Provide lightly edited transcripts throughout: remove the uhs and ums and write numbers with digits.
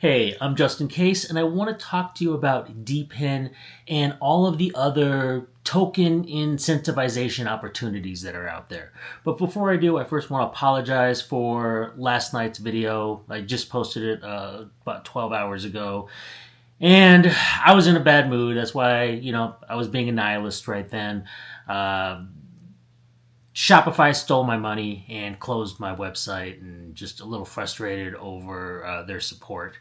Hey, I'm Justin Case, and I want to talk to you about DePIN and all of the other token incentivization opportunities that are out there. But before I do, I first want to apologize for last night's video. I just posted it about 12 hours ago, and I was in a bad mood. That's why, I was being a nihilist right then. Shopify stole my money and closed my website, and just a little frustrated over their support.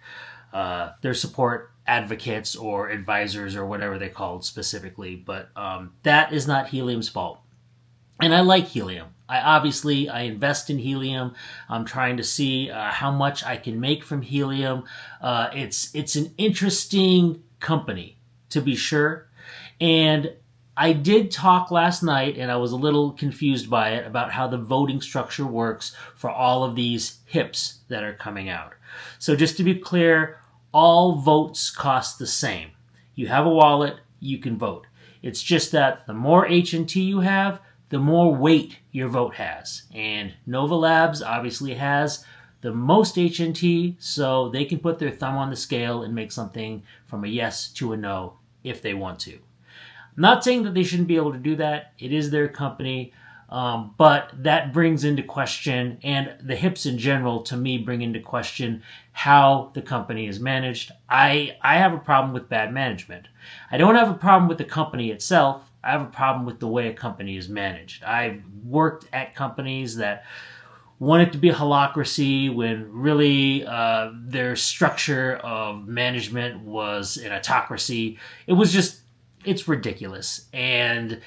Their support advocates or advisors or whatever they called specifically, but that is not Helium's fault. And I like Helium. I invest in Helium. I'm trying to see how much I can make from Helium. It's an interesting company, to be sure. And I did talk last night, and I was a little confused by it, about how the voting structure works for all of these HIPs that are coming out. So just to be clear, all votes cost the same. You have a wallet, you can vote. It's just that the more HNT you have, the more weight your vote has. And Nova Labs obviously has the most HNT, so they can put their thumb on the scale and make something from a yes to a no if they want to. I'm not saying that they shouldn't be able to do that. It is their company. But that brings into question, and the HIPs in general, to me, bring into question how the company is managed. I have a problem with bad management. I don't have a problem with the company itself. I have a problem with the way a company is managed. I've worked at companies that want it to be a holacracy when really their structure of management was an autocracy. It's ridiculous. And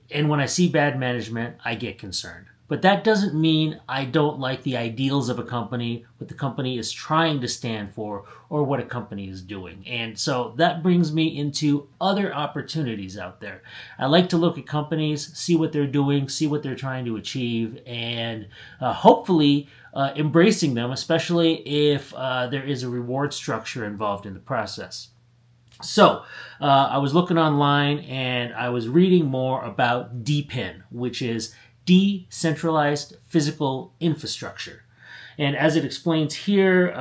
when I see bad management, I get concerned. But that doesn't mean I don't like the ideals of a company, what the company is trying to stand for, or what a company is doing. And so that brings me into other opportunities out there. I like to look at companies, see what they're doing, see what they're trying to achieve, and hopefully embracing them, especially if there is a reward structure involved in the process. So, I was looking online and I was reading more about DePIN, which is Decentralized Physical Infrastructure. And as it explains here,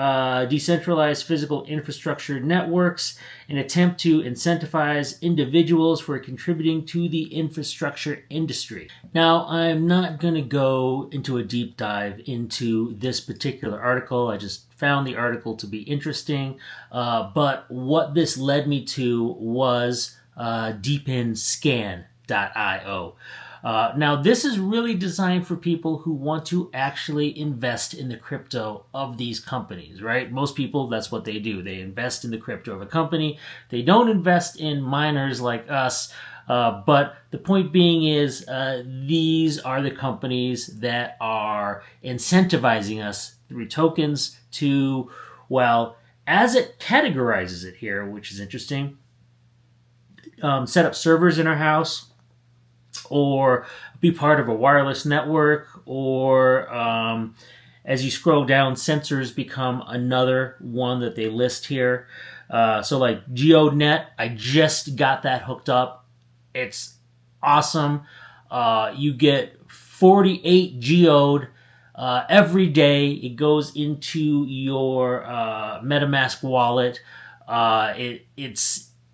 decentralized physical infrastructure networks, an attempt to incentivize individuals for contributing to the infrastructure industry. Now, I'm not going to go into a deep dive into this particular article. I just found the article to be interesting. But what this led me to was DePINScan.io. Now, this is really designed for people who want to actually invest in the crypto of these companies, right? Most people, that's what they do. They invest in the crypto of a company. They don't invest in miners like us. But the point being is, these are the companies that are incentivizing us through tokens to, well, as it categorizes it here, which is interesting, set up servers in our house, or be part of a wireless network, or as you scroll down, sensors become another one that they list here. So like GeoNet, I just got that hooked up. It's awesome. You get 48 geode every day. It goes into your MetaMask wallet. It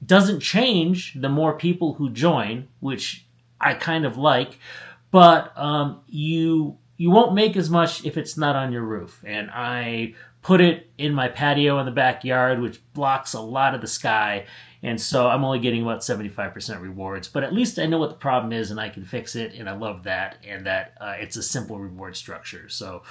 doesn't change the more people who join, which I kind of like, but you won't make as much if it's not on your roof. And I put it in my patio in the backyard, which blocks a lot of the sky, and so I'm only getting about 75% rewards. But at least I know what the problem is, and I can fix it, and I love that, and that it's a simple reward structure. So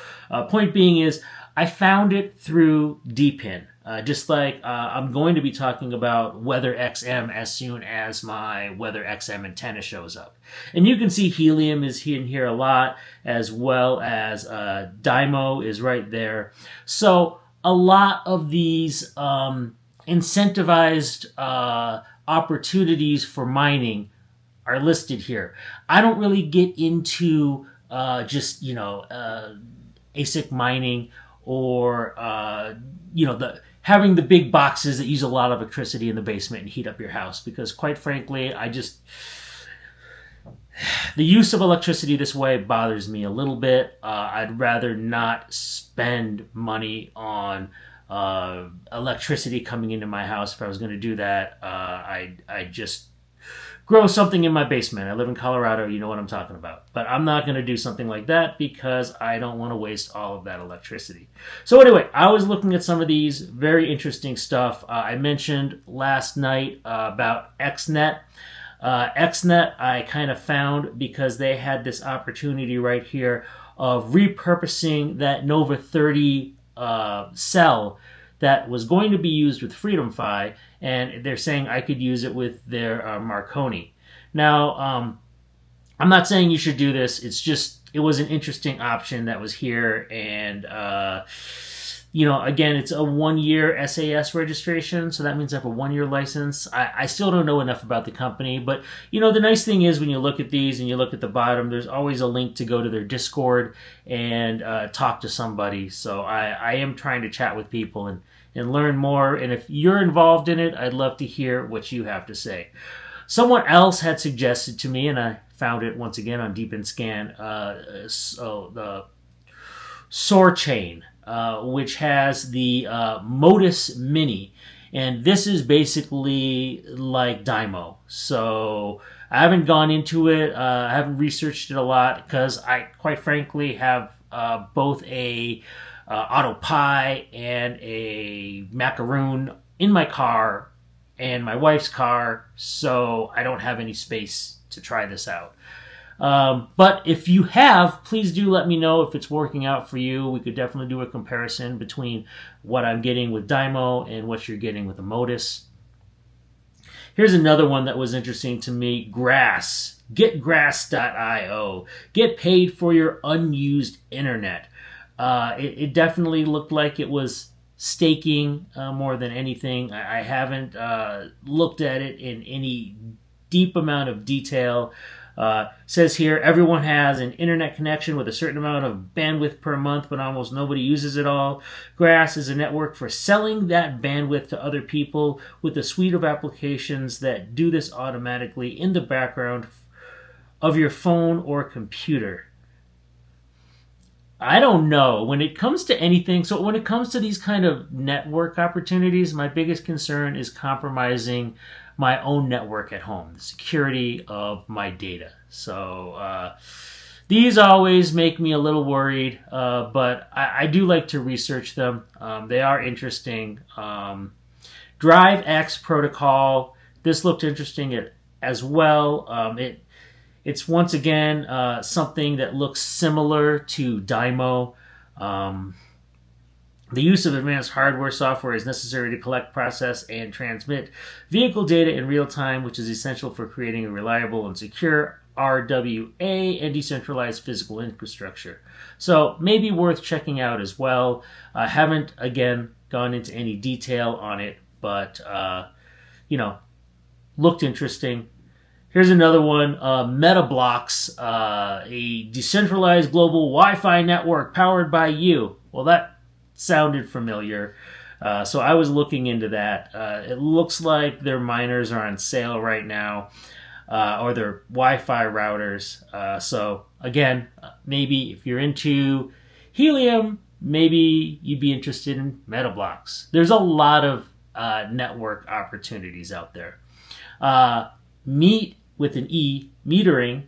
point being is, I found it through DePIN. Just like I'm going to be talking about Weather XM as soon as my Weather XM antenna shows up. And you can see Helium is in here a lot, as well as Dymo is right there. So a lot of these incentivized opportunities for mining are listed here. I don't really get into ASIC mining, or having the big boxes that use a lot of electricity in the basement and heat up your house, because quite frankly, the use of electricity this way bothers me a little bit. I'd rather not spend money on electricity coming into my house. If I was going to do that, I'd just grow something in my basement. I live in Colorado, you know what I'm talking about. But I'm not going to do something like that because I don't want to waste all of that electricity. So anyway, I was looking at some of these, very interesting stuff. I mentioned last night about XNET. XNET I kind of found because they had this opportunity right here of repurposing that Nova 30 cell that was going to be used with Freedom Phi, and they're saying I could use it with their Marconi. Now, I'm not saying you should do this. It's just, it was an interesting option that was here, and again, it's a 1-year SAS registration, so that means I have a 1-year license. I still don't know enough about the company, but the nice thing is when you look at these and you look at the bottom, there's always a link to go to their Discord and talk to somebody. So I am trying to chat with people and learn more, and if you're involved in it, I'd love to hear what you have to say. Someone else had suggested to me, and I found it once again on DePIN Scan, the Soar Chain, which has the Modus Mini, and this is basically like Dymo. So I haven't gone into it. I haven't researched it a lot because I, quite frankly, have both a AutoPi and a Macaroon in my car and my wife's car, so I don't have any space to try this out. But if you have, please do let me know if it's working out for you. We could definitely do a comparison between what I'm getting with Dymo and what you're getting with the Modus. Here's another one that was interesting to me. Grass. Getgrass.io. Get paid for your unused internet. It definitely looked like it was staking more than anything. I haven't looked at it in any deep amount of detail. Says here, everyone has an internet connection with a certain amount of bandwidth per month, but almost nobody uses it all. Grass is a network for selling that bandwidth to other people with a suite of applications that do this automatically in the background of your phone or computer. I don't know. When it comes to anything, so when it comes to these kind of network opportunities, my biggest concern is compromising my own network at home, the security of my data. So these always make me a little worried, but I do like to research them. They are interesting. DriveX protocol, this looked interesting as well. It's once again something that looks similar to Dymo. The use of advanced hardware software is necessary to collect, process, and transmit vehicle data in real time, which is essential for creating a reliable and secure RWA and decentralized physical infrastructure. So maybe worth checking out as well. I haven't, again, gone into any detail on it, but, looked interesting. Here's another one, Metablocks, a decentralized global Wi-Fi network powered by you. Well, that sounded familiar, so I was looking into that. It looks like their miners are on sale right now, or their Wi-Fi routers. So again, maybe if you're into Helium, maybe you'd be interested in Metablocks. There's a lot of network opportunities out there. Meet with an E, metering,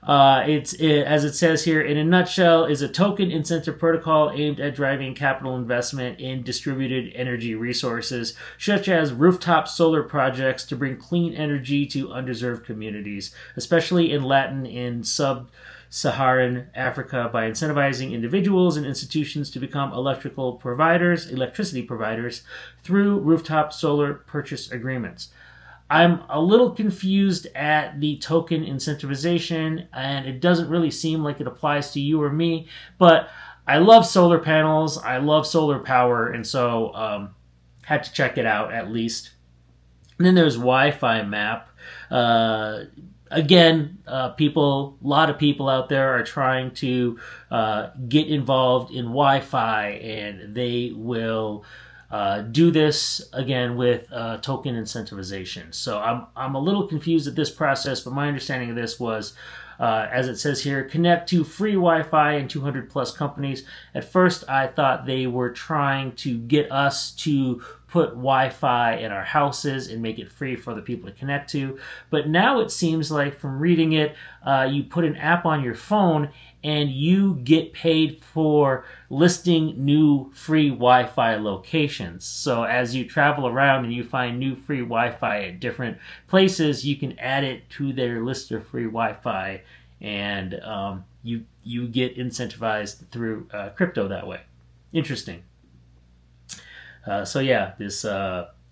as it says here, in a nutshell, is a token incentive protocol aimed at driving capital investment in distributed energy resources, such as rooftop solar projects to bring clean energy to underserved communities, especially in Latin and sub-Saharan Africa, by incentivizing individuals and institutions to become electricity providers through rooftop solar purchase agreements. I'm a little confused at the token incentivization, and it doesn't really seem like it applies to you or me, but I love solar panels, I love solar power, and so had to check it out at least. And then there's Wi-Fi Map. Again, a lot of people out there are trying to get involved in Wi-Fi, and they will do this again with token incentivization. So I'm a little confused at this process, but my understanding of this was As it says here, connect to free Wi-Fi in 200 plus companies. At first, I thought they were trying to get us to put Wi-Fi in our houses and make it free for the people to connect to. But now it seems like, from reading it, you put an app on your phone and you get paid for listing new free Wi-Fi locations. So as you travel around and you find new free Wi-Fi at different places, you can add it to their list of free Wi-Fi, and you get incentivized through crypto that way. Interesting. So yeah, this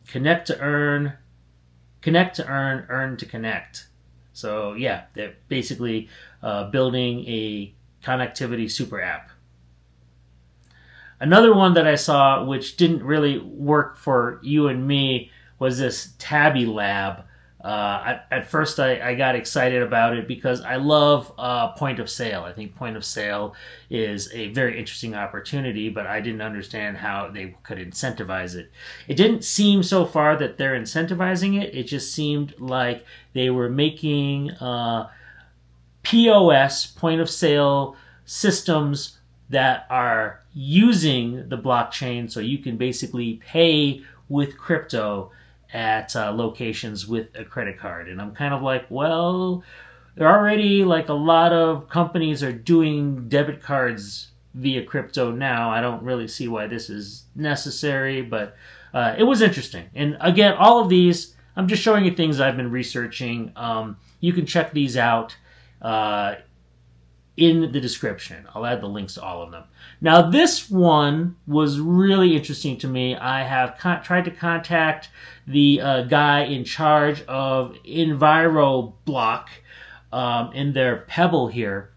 connect to earn, earn to connect. So yeah, they're basically building a connectivity super app. Another one that I saw, which didn't really work for you and me, was this Tabby Lab. At first, I got excited about it because I love point of sale. I think point of sale is a very interesting opportunity, but I didn't understand how they could incentivize it. It didn't seem so far that they're incentivizing it. It just seemed like they were making POS, point of sale systems that are using the blockchain, so you can basically pay with crypto at locations with a credit card. And I'm kind of like, well, there are already like a lot of companies are doing debit cards via crypto now. I don't really see why this is necessary, but it was interesting. And again, all of these, I'm just showing you things I've been researching. You can check these out in the description. I'll add the links to all of them. Now, this one was really interesting to me. I have tried to contact the guy in charge of Enviroblock in their Pebble here.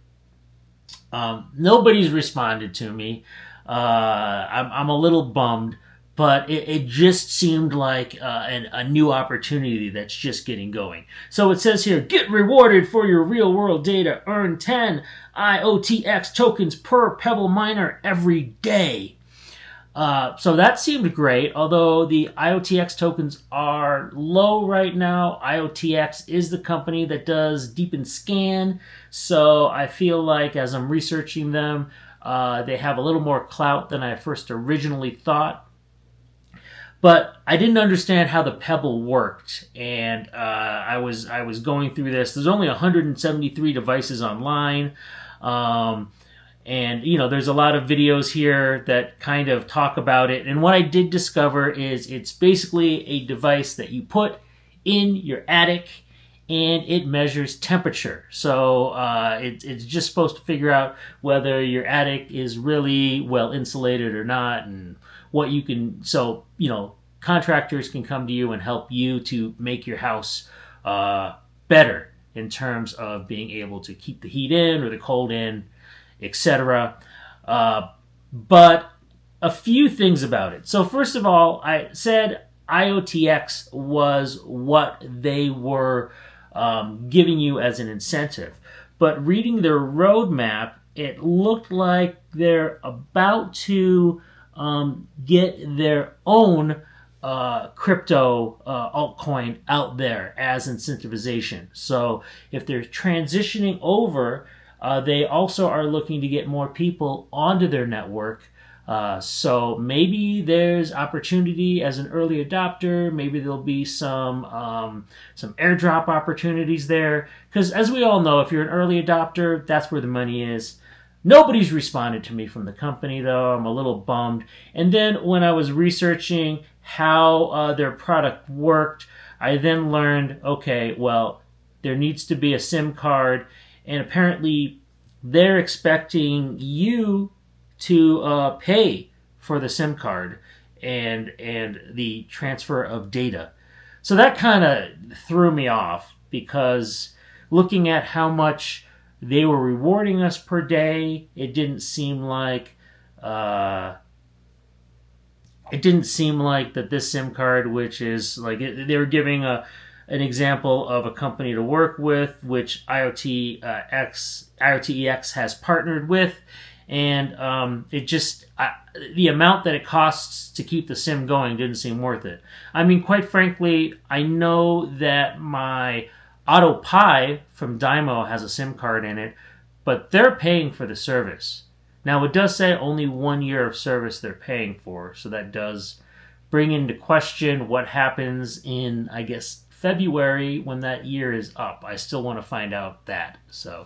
Nobody's responded to me. I'm a little bummed, but it just seemed like a new opportunity that's just getting going. So it says here, get rewarded for your real-world data. Earn 10 IOTX tokens per Pebble miner every day. So that seemed great, although the IOTX tokens are low right now. IOTX is the company that does DePIN Scan, so I feel like as I'm researching them, they have a little more clout than I first originally thought. But I didn't understand how the Pebble worked, and I was going through this. There's only 173 devices online, and there's a lot of videos here that kind of talk about it. And what I did discover is it's basically a device that you put in your attic, and it measures temperature. So it's just supposed to figure out whether your attic is really well insulated or not, and what you can, so, contractors can come to you and help you to make your house better in terms of being able to keep the heat in or the cold in, etc. But a few things about it. So first of all, I said IOTX was what they were giving you as an incentive. But reading their roadmap, it looked like they're about to get their own crypto altcoin out there as incentivization. So if they're transitioning over, they also are looking to get more people onto their network. So maybe there's opportunity as an early adopter. Maybe there'll be some airdrop opportunities there. Because as we all know, if you're an early adopter, that's where the money is. Nobody's responded to me from the company, though. I'm a little bummed. And then when I was researching how their product worked, I then learned, okay, well, there needs to be a SIM card, and apparently they're expecting you to pay for the SIM card and the transfer of data. So that kind of threw me off, because looking at how much they were rewarding us per day, it didn't seem like that this SIM card, which is like they were giving an example of a company to work with, which IOTX has partnered with, and it just the amount that it costs to keep the SIM going didn't seem worth it. I mean, quite frankly, I know that my AutoPi from Dymo has a SIM card in it, but they're paying for the service. Now, it does say only 1 year of service they're paying for, so that does bring into question what happens in, I guess, February when that year is up. I still want to find out that. So,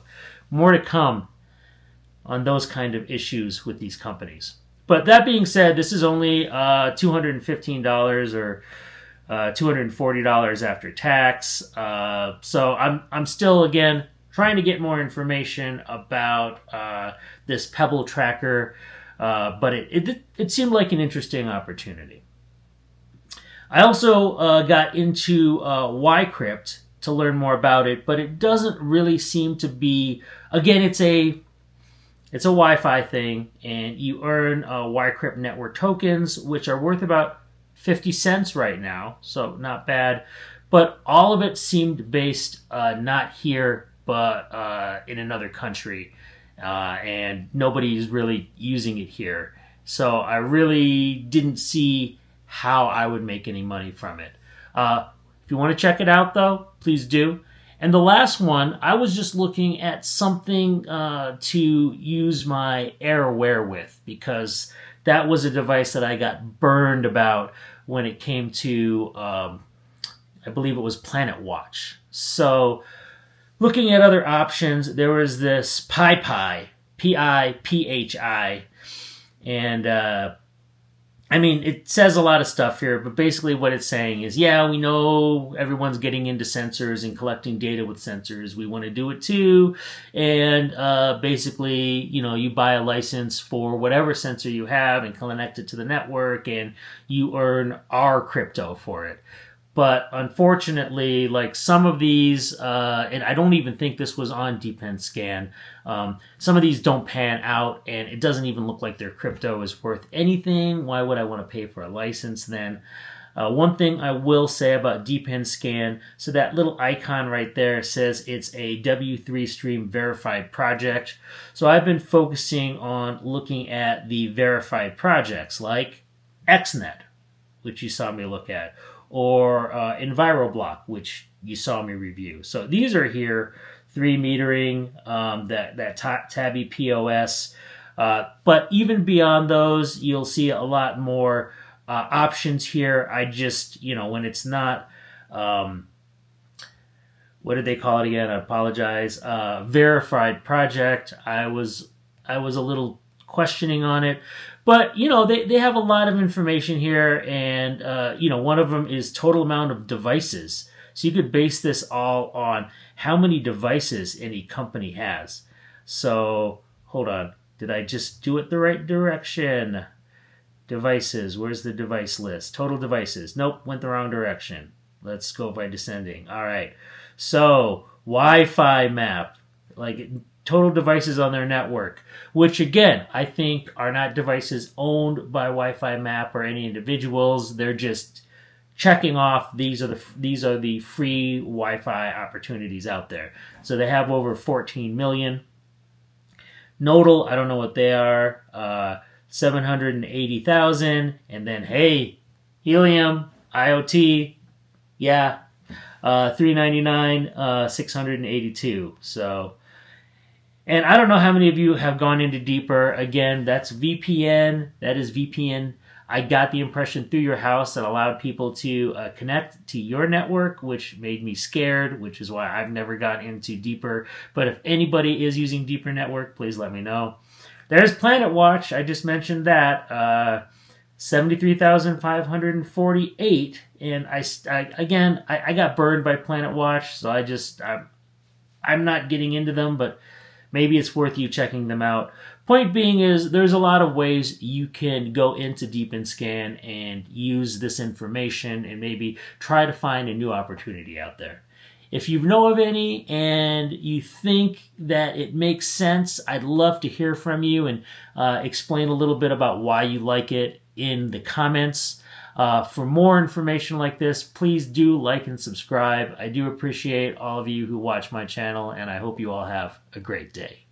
more to come on those kind of issues with these companies. But that being said, this is only $215 or $240 after tax. So I'm still, again, trying to get more information about this Pebble tracker, but it seemed like an interesting opportunity. I also got into Crypt to learn more about it, but it doesn't really seem to be, again, it's a Wi-Fi thing, and you earn Crypt network tokens, which are worth about 50 cents right now, so not bad. But all of it seemed based not here, but in another country, and nobody's really using it here. So I really didn't see how I would make any money from it. If you want to check it out, though, please do. And the last one, I was just looking at something to use my AirWare with, because that was a device that I got burned about when it came to, I believe it was Planet Watch. So looking at other options, there was this PiP Phi, P-I-P-H-I, and I mean, it says a lot of stuff here, but basically what it's saying is, yeah, we know everyone's getting into sensors and collecting data with sensors. We want to do it too. And basically, you buy a license for whatever sensor you have and connect it to the network, and you earn our crypto for it. But unfortunately, like some of these, and I don't even think this was on DePIN Scan, some of these don't pan out, and it doesn't even look like their crypto is worth anything. Why would I want to pay for a license then? One thing I will say about DePIN Scan, so that little icon right there says it's a W3 stream verified project. So I've been focusing on looking at the verified projects like XNET, which you saw me look at, or Enviroblock, which you saw me review. So these are here, 3 metering, that Tabby POS. But even beyond those, you'll see a lot more options here. I just, when it's not, what did they call it again? I apologize. Verified project. I was a little questioning on it. But, they have a lot of information here, and, one of them is total amount of devices. So you could base this all on how many devices any company has. So, hold on. Did I just do it the right direction? Devices. Where's the device list? Total devices. Nope, went the wrong direction. Let's go by descending. All right. So, Wi-Fi Map. Like, total devices on their network, which again, I think are not devices owned by Wi-Fi Map or any individuals. They're just checking off these are the free Wi-Fi opportunities out there. So they have over 14 million. Nodal, I don't know what they are, 780,000, and then Helium, IoT, yeah, 399, 682. So. And I don't know how many of you have gone into deeper. Again, that's VPN. That is VPN. I got the impression through your house that allowed people to connect to your network, which made me scared, which is why I've never gotten into deeper. But if anybody is using deeper network, please let me know. There's Planet Watch. I just mentioned that. 73,548. And I got burned by Planet Watch, so I'm not getting into them, but maybe it's worth you checking them out. Point being is there's a lot of ways you can go into DePIN Scan and use this information and maybe try to find a new opportunity out there. If you know of any and you think that it makes sense, I'd love to hear from you and explain a little bit about why you like it in the comments. For more information like this, please do like and subscribe. I do appreciate all of you who watch my channel, and I hope you all have a great day.